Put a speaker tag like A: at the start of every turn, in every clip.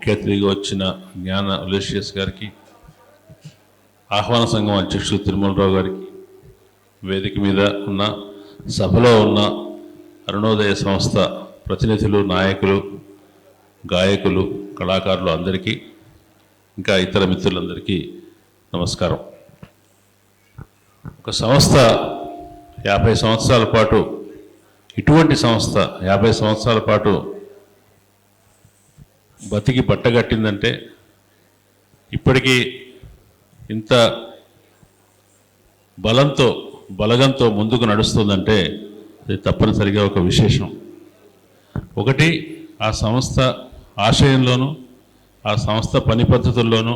A: ముఖ్య అతిథిగా వచ్చిన జ్ఞాన ఉలేషియస్ గారికి, ఆహ్వాన సంఘం అధ్యక్షులు తిరుమలరావు గారికి, వేదిక మీద ఉన్న సభలో ఉన్న అరుణోదయ సంస్థ ప్రతినిధులు, నాయకులు, గాయకులు, కళాకారులు అందరికీ, ఇంకా ఇతర మిత్రులందరికీ నమస్కారం. ఒక సంస్థ 50 సంవత్సరాల పాటు, ఇటువంటి సంస్థ 50 సంవత్సరాల పాటు బతికి బట్టగట్టిందంటే, ఇప్పటికీ ఇంత బలగంతో ముందుకు నడుస్తుందంటే అది తప్పనిసరిగా ఒక విశేషం. ఒకటి, ఆ సంస్థ ఆశయంలోనూ ఆ సంస్థ పని పద్ధతుల్లోనూ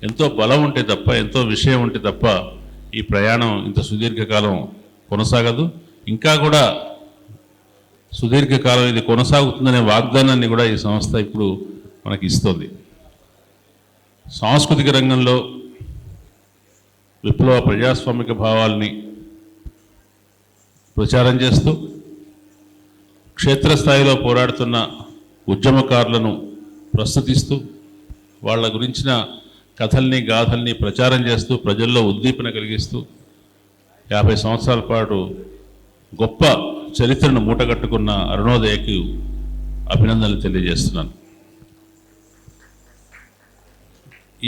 A: ఎంతో బలం ఉంటే తప్ప, ఎంతో విషయం ఉంటే తప్ప ఈ ప్రయాణం ఇంత సుదీర్ఘకాలం కొనసాగదు. ఇంకా కూడా సుదీర్ఘకాలం ఇది కొనసాగుతుందనే వాగ్దానాన్ని కూడా ఈ సంస్థ ఇప్పుడు మనకి ఇస్తుంది. సాంస్కృతిక రంగంలో విప్లవ ప్రజాస్వామిక భావాల్ని ప్రచారం చేస్తూ, క్షేత్రస్థాయిలో పోరాడుతున్న ఉద్యమకారులను ప్రస్తుతిస్తూ, వాళ్ళ గురించిన కథల్ని, గాథల్ని ప్రచారం చేస్తూ, ప్రజల్లో ఉద్దీపన కలిగిస్తూ 50 సంవత్సరాల పాటు గొప్ప చరిత్రను మూటగట్టుకున్న అరుణోదయకి అభినందనలు తెలియజేస్తున్నాను.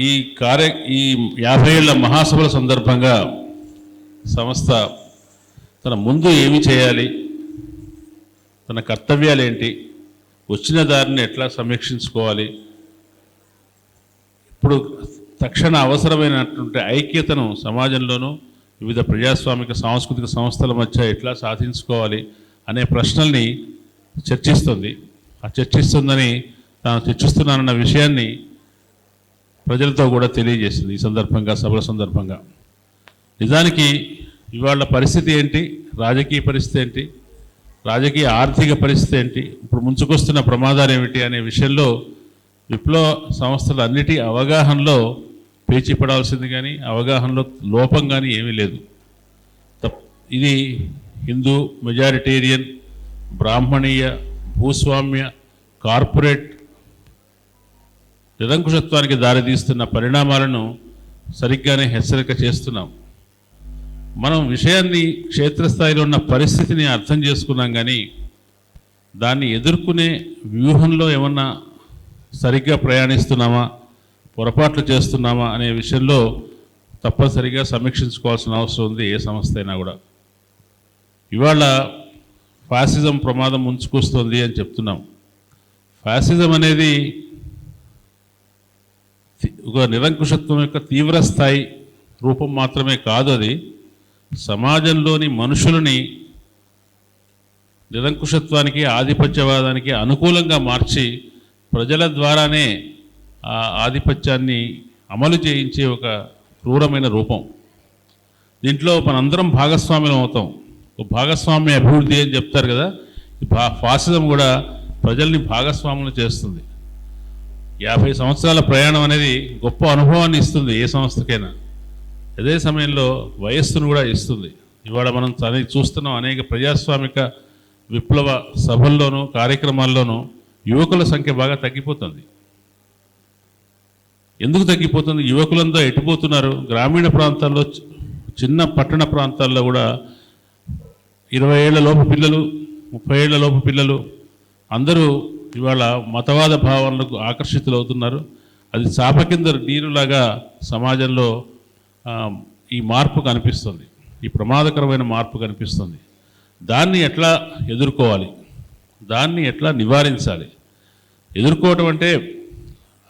A: ఈ 50 ఏళ్ల మహాసభల సందర్భంగా సంస్థ తన ముందు ఏమి చేయాలి, తన కర్తవ్యాలు ఏంటి, వచ్చిన దారిని ఎట్లా సమీక్షించుకోవాలి, ఇప్పుడు తక్షణ అవసరమైనటువంటి ఐక్యతను సమాజంలోనూ వివిధ ప్రజాస్వామిక సాంస్కృతిక సంస్థల మధ్య ఎట్లా సాధించుకోవాలి అనే ప్రశ్నల్ని చర్చిస్తుంది. ఆ చర్చిస్తుందని, తాను చర్చిస్తున్నానన్న విషయాన్ని ప్రజలతో కూడా తెలియజేసింది ఈ సందర్భంగా, సభల సందర్భంగా. నిజానికి ఇవాళ పరిస్థితి ఏంటి, రాజకీయ పరిస్థితి ఏంటి, రాజకీయ ఆర్థిక పరిస్థితి ఏంటి, ఇప్పుడు ముంచుకొస్తున్న ప్రమాదాలు ఏమిటి అనే విషయంలో విప్లవ సంస్థలన్నిటి అవగాహనలో పేచీ పడాల్సింది కానీ, అవగాహనలో లోపం కానీ ఏమీ లేదు. ఇది హిందూ, మెజారిటేరియన్, బ్రాహ్మణీయ, భూస్వామ్య, కార్పొరేట్ నిరంకుశత్వానికి దారితీస్తున్న పరిణామాలను సరిగ్గానే హెచ్చరిక చేస్తున్నాం. మనం విషయాన్ని, క్షేత్రస్థాయిలో ఉన్న పరిస్థితిని అర్థం చేసుకున్నాం కానీ, దాన్ని ఎదుర్కొనే వ్యూహంలో ఏమన్నా సరిగ్గా ప్రయాణిస్తున్నామా, పొరపాట్లు చేస్తున్నామా అనే విషయంలో తప్పనిసరిగా సమీక్షించుకోవాల్సిన అవసరం ఉంది ఏ సంస్థ అయినా కూడా. ఇవాళ ఫ్యాసిజం ప్రమాదం ముంచుకొస్తుంది అని చెప్తున్నాం. ఫ్యాసిజం అనేది ఒక నిరంకుశత్వం యొక్క తీవ్ర స్థాయి రూపం మాత్రమే కాదు, అది సమాజంలోని మనుషులని నిరంకుశత్వానికి, ఆధిపత్యవాదానికి అనుకూలంగా మార్చి ప్రజల ద్వారానే ఆ ఆధిపత్యాన్ని అమలు చేయించే ఒక క్రూరమైన రూపం. దీంట్లో మనందరం భాగస్వామ్యం అవుతాం. ఒక భాగస్వామ్య అభివృద్ధి అని చెప్తారు కదా, ఈ ఫాసిజం కూడా ప్రజల్ని భాగస్వాములు చేస్తుంది. 50 సంవత్సరాల ప్రయాణం అనేది గొప్ప అనుభవాన్ని ఇస్తుంది ఏ సంస్థకైనా. అదే సమయంలో వయస్సును కూడా ఇస్తుంది. ఇవాళ మనం చూస్తున్నాం, అనేక ప్రజాస్వామిక విప్లవ సభల్లోనూ కార్యక్రమాల్లోనూ యువకుల సంఖ్య బాగా తగ్గిపోతుంది. ఎందుకు తగ్గిపోతుంది? యువకులంతా ఎటుపోతున్నారు? గ్రామీణ ప్రాంతాల్లో, చిన్న పట్టణ ప్రాంతాల్లో కూడా 20 ఏళ్ల లోపు పిల్లలు, 30 ఏళ్ల లోపు పిల్లలు అందరూ ఇవాళ మతవాద భావనలకు ఆకర్షితులవుతున్నారు. అది చాప కింద నీరులాగా సమాజంలో ఈ మార్పు కనిపిస్తుంది, ఈ ప్రమాదకరమైన మార్పు కనిపిస్తుంది. దాన్ని ఎట్లా ఎదుర్కోవాలి, దాన్ని ఎట్లా నివారించాలి? ఎదుర్కోవటం అంటే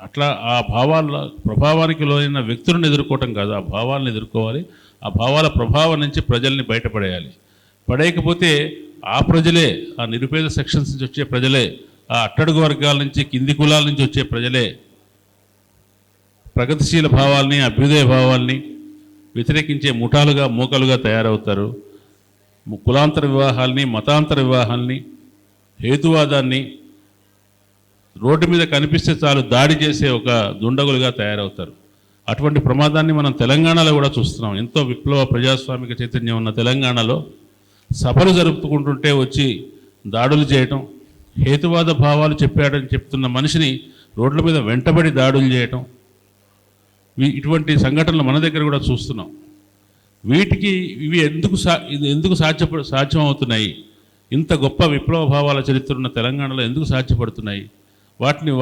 A: అట్లా ఆ భావాల ప్రభావానికి లోనైన వ్యక్తులను ఎదుర్కోవటం కాదు, ఆ భావాలను ఎదుర్కోవాలి. ఆ భావాల ప్రభావం నుంచి ప్రజల్ని బయటపడేయాలి. పడేయకపోతే ఆ ప్రజలే, ఆ నిరుపేద సెక్షన్స్ నుంచి వచ్చే ప్రజలే, ఆ అట్టడుగు వర్గాల నుంచి, కింది కులాల నుంచి వచ్చే ప్రజలే ప్రగతిశీల భావాల్ని, అభ్యుదయ భావాల్ని వ్యతిరేకించే మూకలుగా తయారవుతారు. కులాంతర వివాహాల్ని, మతాంతర వివాహాల్ని, హేతువాదాన్ని రోడ్డు మీద కనిపిస్తే చాలు దాడి చేసే ఒక దుండగులుగా తయారవుతారు. అటువంటి ప్రమాదాన్ని మనం తెలంగాణలో కూడా చూస్తున్నాం. ఎంతో విప్లవ ప్రజాస్వామిక చైతన్యం ఉన్న తెలంగాణలో సభలు జరుపుకుంటుంటే వచ్చి దాడులు చేయటం, హేతువాద భావాలు చెప్పాడని చెప్తున్న మనిషిని రోడ్ల మీద వెంటబడి దాడులు చేయటం, ఇటువంటి సంఘటనలు మన దగ్గర కూడా చూస్తున్నాం. వీటికి ఇవి ఎందుకు సాధ్యమవుతున్నాయి? ఇంత గొప్ప విప్లవ భావాల చరిత్ర ఉన్న తెలంగాణలో ఎందుకు సాధ్యపడుతున్నాయి? వాటిని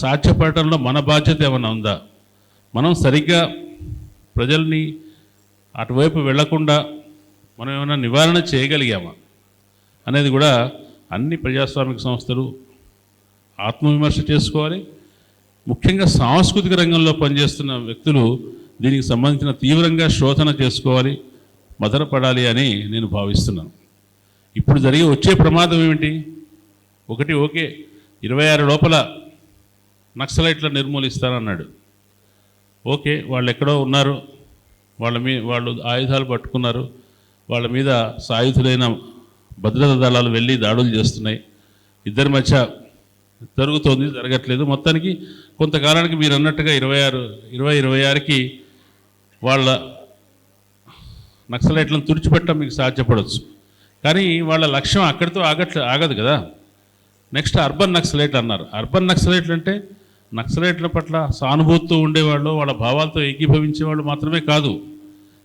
A: సాధ్యపడటంలో మన బాధ్యత ఏమైనా ఉందా? మనం సరిగ్గా ప్రజల్ని అటువైపు వెళ్లకుండా మనం ఏమైనా నివారణ చేయగలిగామా అనేది కూడా అన్ని ప్రజాస్వామిక సంస్థలు ఆత్మవిమర్శ చేసుకోవాలి. ముఖ్యంగా సాంస్కృతిక రంగంలో పనిచేస్తున్న వ్యక్తులు దీనికి సంబంధించిన తీవ్రంగా శోధన చేసుకోవాలి, మదనపడాలి అని నేను భావిస్తున్నాను. ఇప్పుడు వచ్చే ప్రమాదం ఏమిటి? ఒకటి, ఓకే 26 లోపల నక్సలైట్లను నిర్మూలిస్తానన్నాడు. ఓకే, వాళ్ళు ఎక్కడో ఉన్నారు, వాళ్ళు ఆయుధాలు పట్టుకున్నారు, వాళ్ళ మీద సాయుధులైన భద్రతా దళాలు వెళ్ళి దాడులు చేస్తున్నాయి. ఇద్దరి మధ్య జరగట్లేదు. మొత్తానికి కొంతకాలానికి మీరు అన్నట్టుగా 26కి వాళ్ళ నక్సలైట్లను తుడిచిపెట్టడం మీకు సాధ్యపడవచ్చు. కానీ వాళ్ళ లక్ష్యం అక్కడితో ఆగదు కదా. నెక్స్ట్ అర్బన్ నక్సలైట్ అన్నారు. అర్బన్ నక్సలైట్లు అంటే నక్సలైట్ల పట్ల సానుభూతితో ఉండేవాళ్ళు, వాళ్ళ భావాలతో ఏకీభవించేవాళ్ళు మాత్రమే కాదు.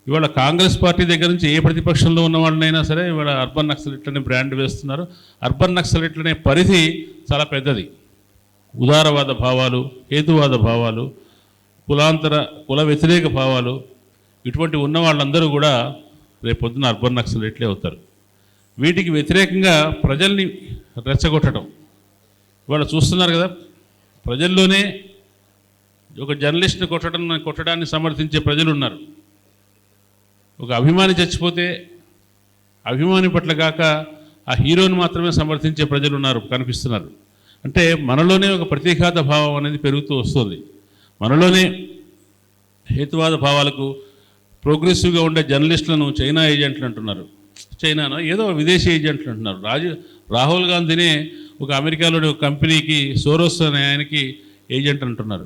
A: ఇవాళ కాంగ్రెస్ పార్టీ దగ్గర నుంచి ఏ ప్రతిపక్షంలో ఉన్న వాళ్ళనైనా సరే ఇవాళ అర్బన్ నక్సలైట్లనే బ్రాండ్ వేస్తున్నారు. అర్బన్ నక్సలైట్లనే పరిధి చాలా పెద్దది. ఉదారవాద భావాలు, హేతువాద భావాలు, కుల వ్యతిరేక భావాలు, ఇటువంటి ఉన్న వాళ్ళందరూ కూడా రేపొద్దున అర్బన్ నక్సలైట్లే అవుతారు. వీటికి వ్యతిరేకంగా ప్రజల్ని రెచ్చగొట్టడం ఇవాళ చూస్తున్నారు కదా. ప్రజల్లోనే ఒక జర్నలిస్ట్ని కొట్టడాన్ని సమర్థించే ప్రజలు ఉన్నారు. ఒక అభిమాని చచ్చిపోతే అభిమాని పట్ల కాక ఆ హీరోని మాత్రమే సమర్థించే ప్రజలు కనిపిస్తున్నారు. అంటే మనలోనే ఒక ప్రతీఘాత భావం అనేది పెరుగుతూ వస్తుంది. మనలోనే హేతువాద భావాలకు ప్రోగ్రెసివ్గా ఉండే జర్నలిస్టులను చైనా ఏజెంట్లు అంటున్నారు. చైనానో ఏదో విదేశీ ఏజెంట్లు అంటున్నారు. రాహుల్ గాంధీనే ఒక అమెరికాలోని ఒక కంపెనీకి సోరోస్ అనే ఆయనకి ఏజెంట్ అంటున్నారు.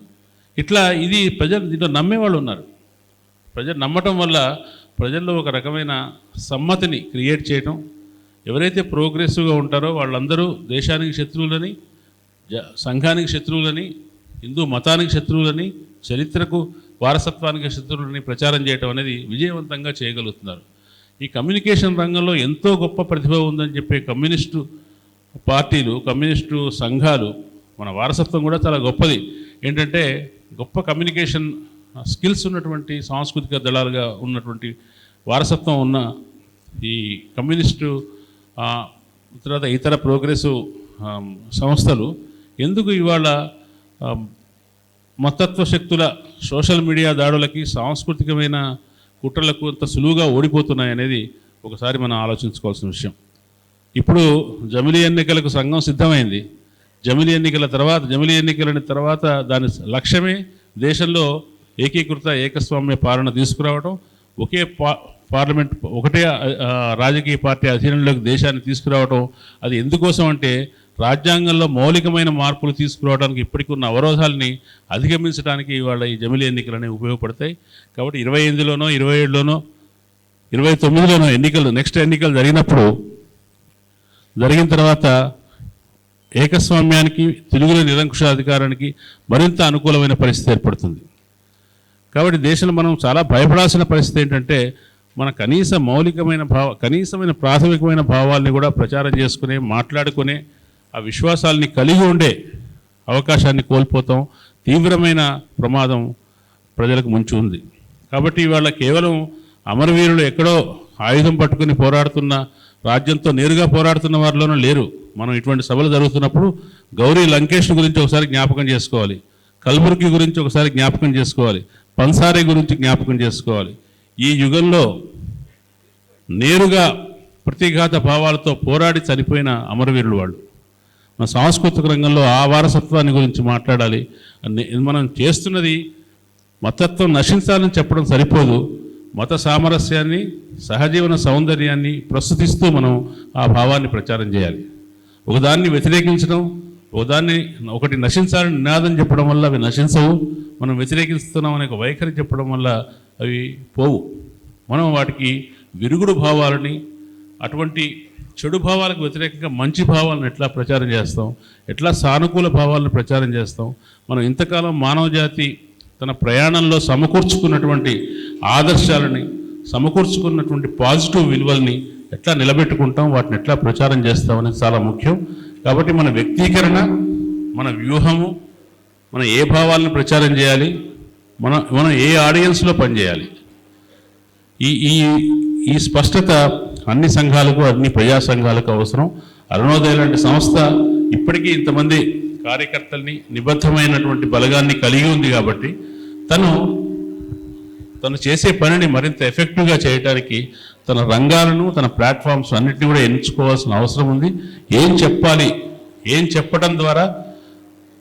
A: ఇట్లా ఇది ప్రజలు దీంట్లో నమ్మేవాళ్ళు ఉన్నారు. ప్రజలు నమ్మటం వల్ల ప్రజల్లో ఒక రకమైన సమ్మతిని క్రియేట్ చేయటం. ఎవరైతే ప్రోగ్రెసివ్గా ఉంటారో వాళ్ళందరూ దేశానికి శత్రువులని, సంఘానికి శత్రువులని, హిందూ మతానికి శత్రువులని, చరిత్రకు వారసత్వానికి శత్రువులని ప్రచారం చేయటం అనేది విజయవంతంగా చేయగలుగుతున్నారు. ఈ కమ్యూనికేషన్ రంగంలో ఎంతో గొప్ప ప్రతిభ ఉందని చెప్పే కమ్యూనిస్టు పార్టీలు, కమ్యూనిస్టు సంఘాలు, మన వారసత్వం కూడా చాలా గొప్పది. ఏంటంటే గొప్ప కమ్యూనికేషన్ స్కిల్స్ ఉన్నటువంటి సాంస్కృతిక దళాలుగా ఉన్నటువంటి వారసత్వం ఉన్న ఈ కమ్యూనిస్టు తర్వాత ఇతర ప్రోగ్రెసివ్ సంస్థలు ఎందుకు ఇవాళ మతత్వ శక్తుల సోషల్ మీడియా దాడులకి, సాంస్కృతికమైన కుట్రలకు అంత సులువుగా ఓడిపోతున్నాయనేది ఒకసారి మనం ఆలోచించుకోవాల్సిన విషయం. ఇప్పుడు జమిలీ ఎన్నికలకు సంఘం సిద్ధమైంది. జమిలీ ఎన్నికలని తర్వాత దాని లక్ష్యమే దేశంలో ఏకీకృత ఏకస్వామ్య పాలన తీసుకురావడం, ఒకే పార్లమెంట్, ఒకటే రాజకీయ పార్టీ అధీనంలోకి దేశాన్ని తీసుకురావడం. అది ఎందుకోసం అంటే రాజ్యాంగంలో మౌలికమైన మార్పులు తీసుకురావడానికి ఇప్పటికి ఉన్న అవరోధాలని అధిగమించడానికి ఇవాళ ఈ జమిలీ ఎన్నికలనే ఉపయోగపడతాయి. కాబట్టి 28లోనో 27లోనో 29లోనో నెక్స్ట్ ఎన్నికలు జరిగిన తర్వాత ఏకస్వామ్యానికి, తెలుగులో నిరంకుశాధికారానికి మరింత అనుకూలమైన పరిస్థితి ఏర్పడుతుంది. కాబట్టి దేశంలో మనం చాలా భయపడాల్సిన పరిస్థితి ఏంటంటే మన కనీసమైన ప్రాథమికమైన భావాల్ని కూడా ప్రచారం చేసుకునే, మాట్లాడుకునే ఆ విశ్వాసాలని కలిగి ఉండే అవకాశాన్ని కోల్పోతాం. తీవ్రమైన ప్రమాదం ప్రజలకు ముంచి ఉంది. కాబట్టి ఇవాళ కేవలం అమరవీరులు ఎక్కడో ఆయుధం పట్టుకుని పోరాడుతున్న, రాజ్యంతో నేరుగా పోరాడుతున్న వారిలోనూ లేరు. మనం ఇటువంటి సభలు జరుగుతున్నప్పుడు గౌరీ లంకేష్ గురించి ఒకసారి జ్ఞాపకం చేసుకోవాలి, కల్బుర్గి గురించి ఒకసారి జ్ఞాపకం చేసుకోవాలి, పన్సారీ గురించి జ్ఞాపకం చేసుకోవాలి. ఈ యుగంలో నేరుగా ప్రతిఘాత భావాలతో పోరాడి చనిపోయిన అమరవీరులు వాళ్ళు. మన సాంస్కృతిక రంగంలో ఆ వారసత్వాన్ని గురించి మాట్లాడాలి. మనం చేస్తున్నది మతత్వం నశించాలని చెప్పడం సరిపోదు. మత సామరస్యాన్ని, సహజీవన సౌందర్యాన్ని ప్రస్తుతిస్తూ మనం ఆ భావాన్ని ప్రచారం చేయాలి. ఒకదాన్ని వ్యతిరేకించడం, ఒకటి నశించాలని నినాదం చెప్పడం వల్ల అవి నశించవు. మనం వ్యతిరేకిస్తున్నాం అనే ఒక వైఖరి చెప్పడం వల్ల అవి పోవు. మనం వాటికి విరుగుడు భావాలని, అటువంటి చెడు భావాలకు వ్యతిరేకంగా మంచి భావాలను ఎట్లా ప్రచారం చేస్తాం, ఎట్లా సానుకూల భావాలను ప్రచారం చేస్తాం. మనం ఇంతకాలం మానవ జాతి తన ప్రయాణంలో సమకూర్చుకున్నటువంటి ఆదర్శాలని, సమకూర్చుకున్నటువంటి పాజిటివ్ విలువల్ని ఎట్లా నిలబెట్టుకుంటాం, వాటిని ఎట్లా ప్రచారం చేస్తాం అనేది చాలా ముఖ్యం. కాబట్టి మన వ్యక్తీకరణ, మన వ్యూహము, మనం ఏ భావాలను ప్రచారం చేయాలి, మనం ఏ ఆడియన్స్లో పనిచేయాలి, ఈ ఈ ఈ స్పష్టత అన్ని సంఘాలకు, అన్ని ప్రజా సంఘాలకు అవసరం. అరుణోదయ లాంటి సంస్థ ఇప్పటికీ ఇంతమంది కార్యకర్తల్ని, నిబద్ధమైనటువంటి బలగాన్ని కలిగి ఉంది కాబట్టి తను చేసే పనిని మరింత ఎఫెక్టివ్గా చేయడానికి తన రంగాలను, తన ప్లాట్ఫామ్స్ అన్నిటిని కూడా ఎంచుకోవాల్సిన అవసరం ఉంది. ఏం చెప్పాలి, ఏం చెప్పడం ద్వారా